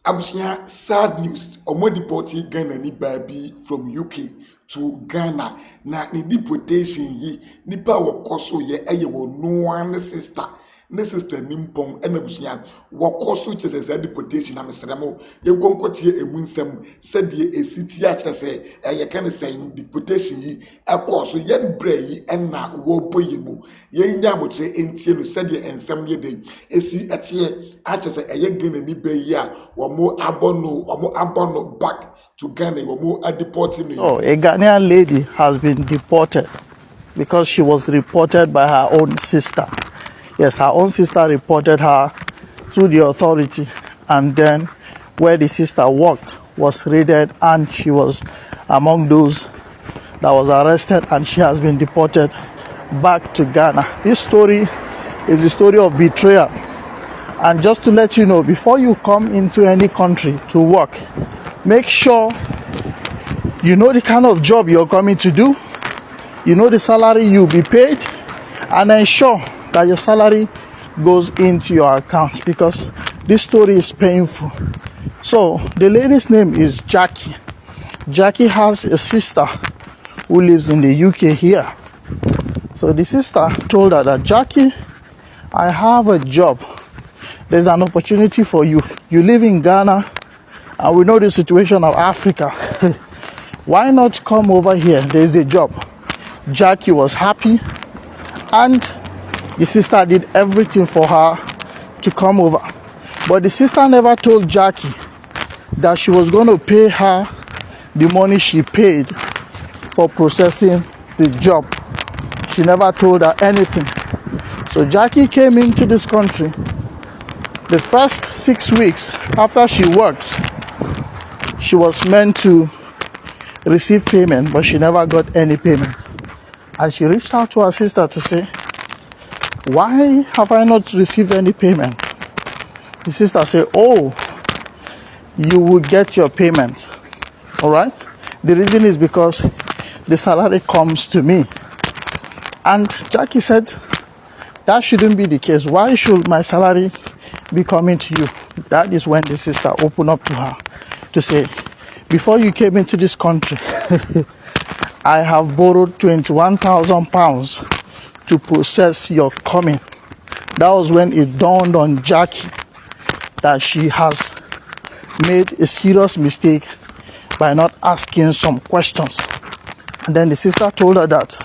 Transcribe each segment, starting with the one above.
Abusia, sad news. Omo deported Ghana ni baby from UK to Ghana. Na ni deportation yi nipa wako so ye eye wo no one sister. Ne sister nimpong ena abusia wako so chese say deportation na mesremo ye gonkotie emu nsem sadie esiti a chese ye kan say deportation yi ekọ so ye nbre yi ena wo boyi mu ye nya abotre entie no sadie ensem ye den esi etie a chese eye Ghana ni be yi a omo abono back to Ghana omo deporting. Oh, a Ghanaian lady has been deported because she was reported by her own sister. Yes, her own sister reported her through the authority, and then where the sister worked was raided, and she was among those that was arrested, and she has been deported back to Ghana. This story is the story of betrayal. And just to let you know, before you come into any country to work, make sure you know the kind of job you're coming to do, you know the salary you'll be paid, and ensure that your salary goes into your account, because this story is painful. So the lady's name is Jackie. Jackie has a sister who lives in the UK here. So the sister told her that, Jackie, I have a job. There's an opportunity for you. You live in Ghana, and we know the situation of Africa. Why not come over here? There's a job. Jackie was happy, and the sister did everything for her to come over. But the sister never told Jackie that she was going to pay her the money she paid for processing the job. She never told her anything. So Jackie came into this country. The first 6 weeks after she worked, she was meant to receive payment, but she never got any payment. And she reached out to her sister to say, why have I not received any payment? The sister said, oh, you will get your payment. All right? The reason is because the salary comes to me. And Jackie said, that shouldn't be the case. Why should my salary be coming to you? That is when the sister opened up to her to say, before you came into this country, I have borrowed £21,000 to process your coming. That was when it dawned on Jackie that she has made a serious mistake by not asking some questions. And then the sister told her that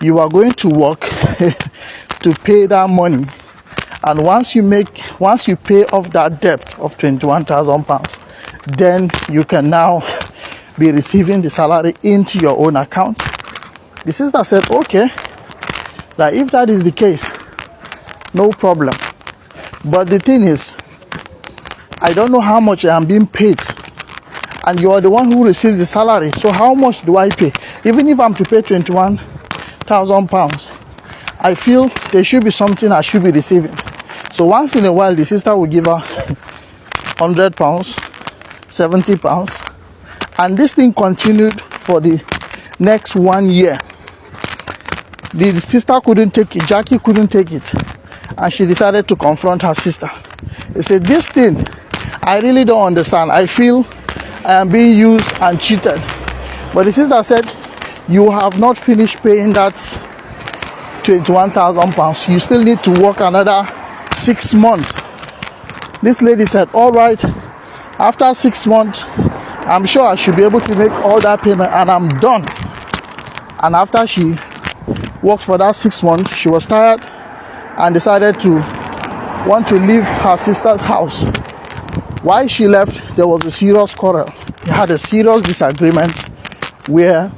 you are going to work to pay that money, and once you pay off that debt of £21,000, then you can now be receiving the salary into your own account. The sister said, okay, that if that is the case, no problem. But the thing is, I don't know how much I am being paid, and you are the one who receives the salary. So how much do I pay? Even if I'm to pay £21,000, I feel there should be something I should be receiving. So once in a while, the sister will give her £100, £70, and this thing continued for the next 1 year. The sister couldn't take it, Jackie couldn't take it, and she decided to confront her sister. She said, this thing, I really don't understand. I feel I am being used and cheated. But the sister said, you have not finished paying that £21,000. You still need to work another 6 months. This lady said, all right, after 6 months, I'm sure I should be able to make all that payment, and I'm done. And after she worked for that 6 months, she was tired and decided to want to leave her sister's house. While she left, there was a serious quarrel. They had a serious disagreement where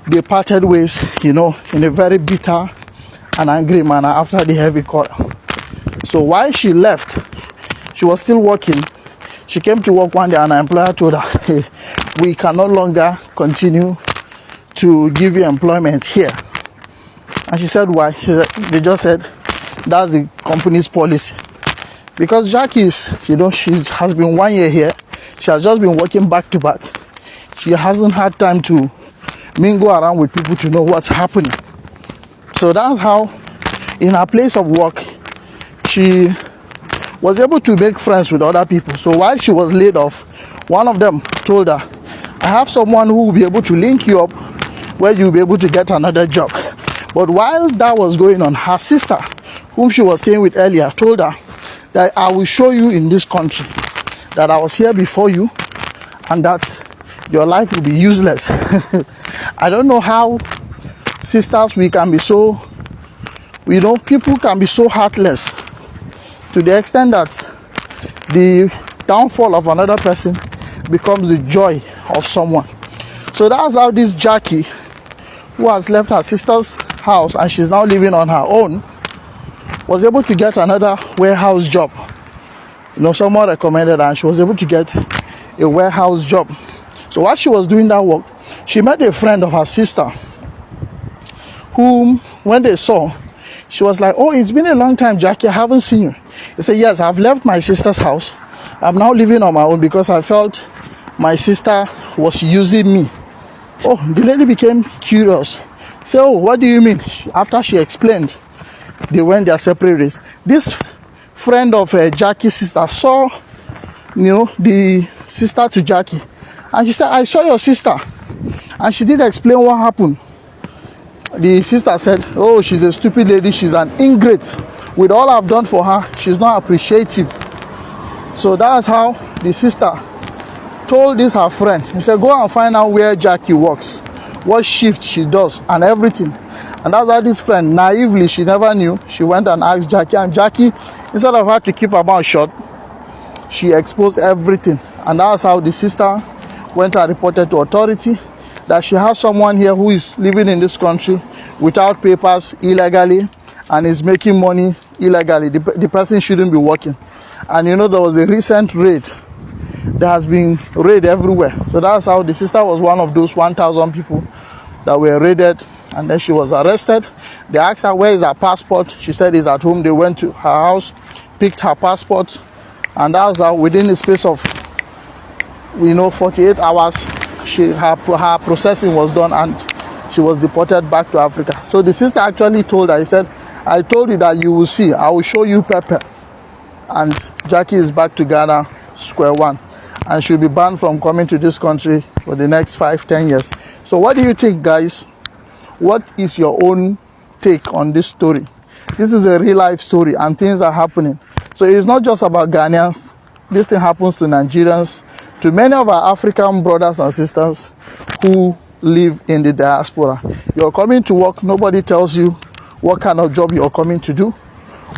they parted ways, in a very bitter and angry manner after the heavy quarrel. So while she left, she was still working. She came to work one day, and her employer told her, hey, we can no longer continue to give you employment here. And she said, why? They just said, that's the company's policy. Because Jackie she has been 1 year here. She has just been working back to back. She hasn't had time to mingle around with people to know what's happening. So that's how, in her place of work, she was able to make friends with other people. So while she was laid off, one of them told her, I have someone who will be able to link you up where you'll be able to get another job. But while that was going on, her sister, whom she was staying with earlier, told her that I will show you in this country that I was here before you and that your life will be useless. I don't know how sisters we can be so, people can be so heartless to the extent that the downfall of another person becomes the joy of someone. So that's how this Jackie, who has left her sister's house and she's now living on her own, was able to get another warehouse job. Someone recommended her and she was able to get a warehouse job. So while she was doing that work, she met a friend of her sister whom, when they saw, she was like, oh, it's been a long time, Jackie, I haven't seen you. He said, yes, I've left my sister's house. I'm now living on my own because I felt my sister was using me. Oh, the lady became curious. Say, oh, what do you mean? After she explained, they went their separate ways. This friend of Jackie's sister saw, the sister to Jackie, and she said, I saw your sister. And she did explain what happened. The sister said, oh, she's a stupid lady, she's an ingrate. With all I've done for her, she's not appreciative. So that's how the sister told this her friend. He said, go and find out where Jackie works, what shift she does, and everything. And that's how this friend, naively, she never knew, she went and asked Jackie, and Jackie, instead of her to keep her mouth shut, she exposed everything. And that's how the sister went and reported to authority that she has someone here who is living in this country without papers, illegally, and is making money illegally. The person shouldn't be working. And there was a recent raid. There has been raid everywhere. So that's how the sister was one of those 1,000 people that were raided, and then she was arrested. They asked her, where is her passport? She said it's at home. They went to her house, picked her passport, and that's how within the space of 48 hours, her processing was done and she was deported back to Africa. So the sister actually told her, he said, I told you that you will see, I will show you Pepper. And Jackie is back to Ghana square one, and she'll be banned from coming to this country for the next 5-10 years. So what do you think, guys? What is your own take on this story? This is a real life story and things are happening. So it's not just about Ghanaians. This thing happens to Nigerians, to many of our African brothers and sisters who live in the diaspora. You're coming to work, nobody tells you what kind of job you're coming to do,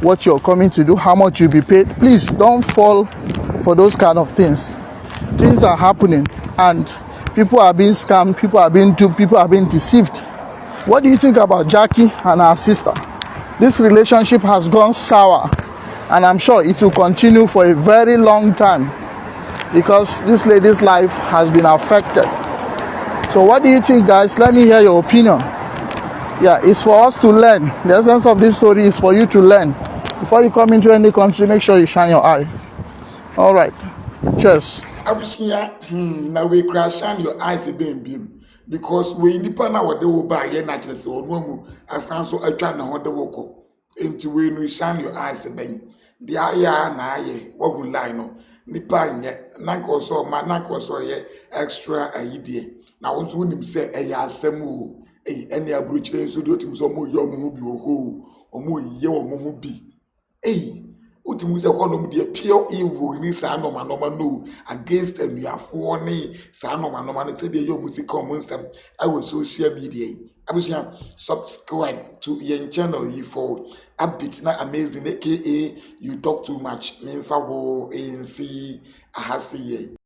what you're coming to do, how much you'll be paid. Please don't fall for those kind of things. Things are happening and people are being scammed, people are being duped, people are being deceived. What do you think about Jackie and her sister? This relationship has gone sour, and I'm sure it will continue for a very long time because this lady's life has been affected. So what do you think, guys? Let me hear your opinion. Yeah, it's for us to learn. The essence of this story is for you to learn. Before you come into any country, make sure you shine your eye. All right. Cheers. Now we crash on your eyes a beam because we nipa na what they will buy ye naturally so no asan so atwa na ho de woko enti we no shine your eyes a beam the aya na aye wo hu line no nipa nye nanko so ma nanko so ye extra ayidie na won so nim se e ya asem o ene abruchire so de otim so mo ye omo bi wo ho omo ye omo bi utimu se kolom de pure evil ni sa no no against enuafo ne sa no no se de yo music nsem our social media abusia subscribe to your channel for updates na amazing aka you talk too much memfa wo nc ahasi